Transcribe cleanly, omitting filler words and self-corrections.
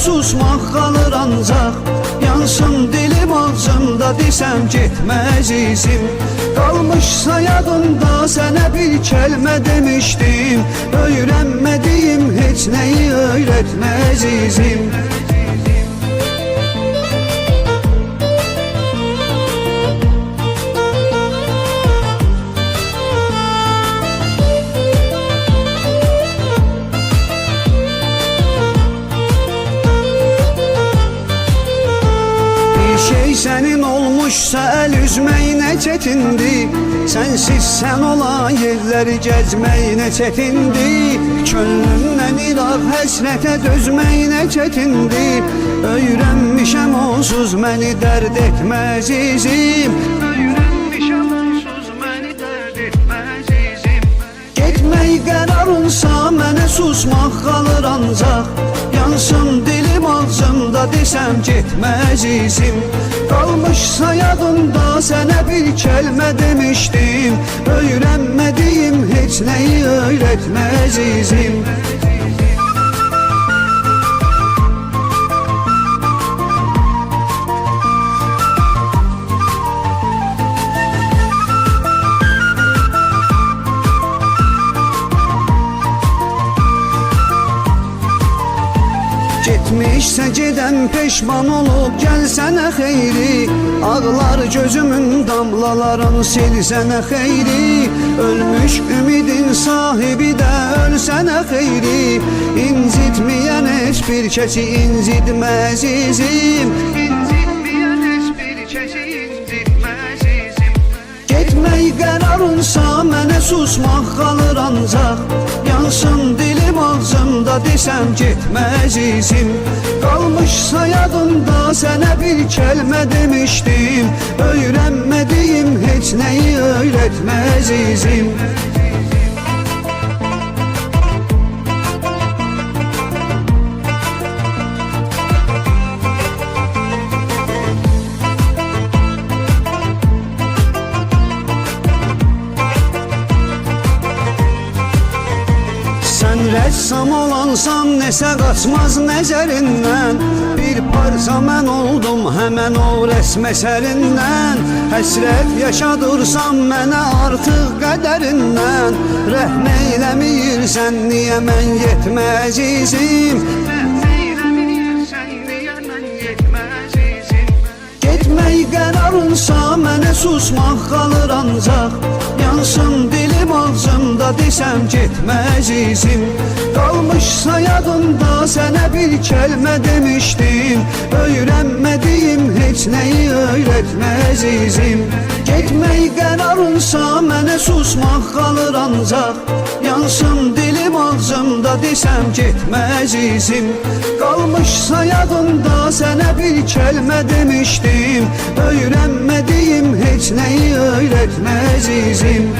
susmaq qalır ancaq. Yansın dilim ağzımda desəm getməz izim. Qalmışsa yadımda sənə bir kəlmə demişdim. Öyrənmədiyim heç nəyi öyrətməz izim. Sənin olmuşsa əl üzmək nə çətindir. Sənsiz sən olan yerləri gəzmək nə çətindir. Könlümdən iraq həsrətə dözmək nə çətindir. Öyrənmişəm onsuz məni dərd etməz izim. Öyrənmişəm onsuz məni dərd etməz izim. Getmək qərarınsa mənə susmaq qalır ancaq. Yansın dilim ağzımda desəm getməz izim. Qalmışsa yadımda sənə bir kəlmə demişdim. Öyrənmədiyim heç nəyi öyrətməz izim. Getmişsə gedən peşman olub gəlsənə xeyri. Ağlar gözümün damlaların silsənə xeyri. Ölmüş ümidin sahibi də ölsənə xeyri. İncitməyən heç bir kəsi incitməz izim. İncitməyən heç bir kəsi incitməz izim. Getmək qərarınsa mənə susmaq qalır ancaq. Yansın dilim ağzımda desəm getməz izim. Qalmışsa yadımda sənə bir kəlmə demişdim. Öyrənmədiyim heç nəyi öyrətməz izim. Rəssam olansan nəsə qaçmaz nəzərindən. Bir parça mən oldum həmən o rəsm əsərindən. Həsrət yaşadırsan mənə artıq qədərindən. Rəhm eyləməyirsən niyə mən yetməz izim. Rəhm eyləməyirsən niyə mən yetməz izim. Getmək qərarınsa mənə susmaq qalır ancaq. Yansın dilim ağzımda desəm getməz izim. Qalmışsa yadımda sənə bir kəlmə demişdim. Öyrənmədiyim heç nəyi öyrətməz izim. Getmək qərarınsa mənə susmaq qalır ancaq. Yansın dilim ağzımda desəm getməz izim. Qalmışsa yadımda sənə bir kəlmə demişdim. Öyrənmədiyim heç nəyi öyrətməz izim.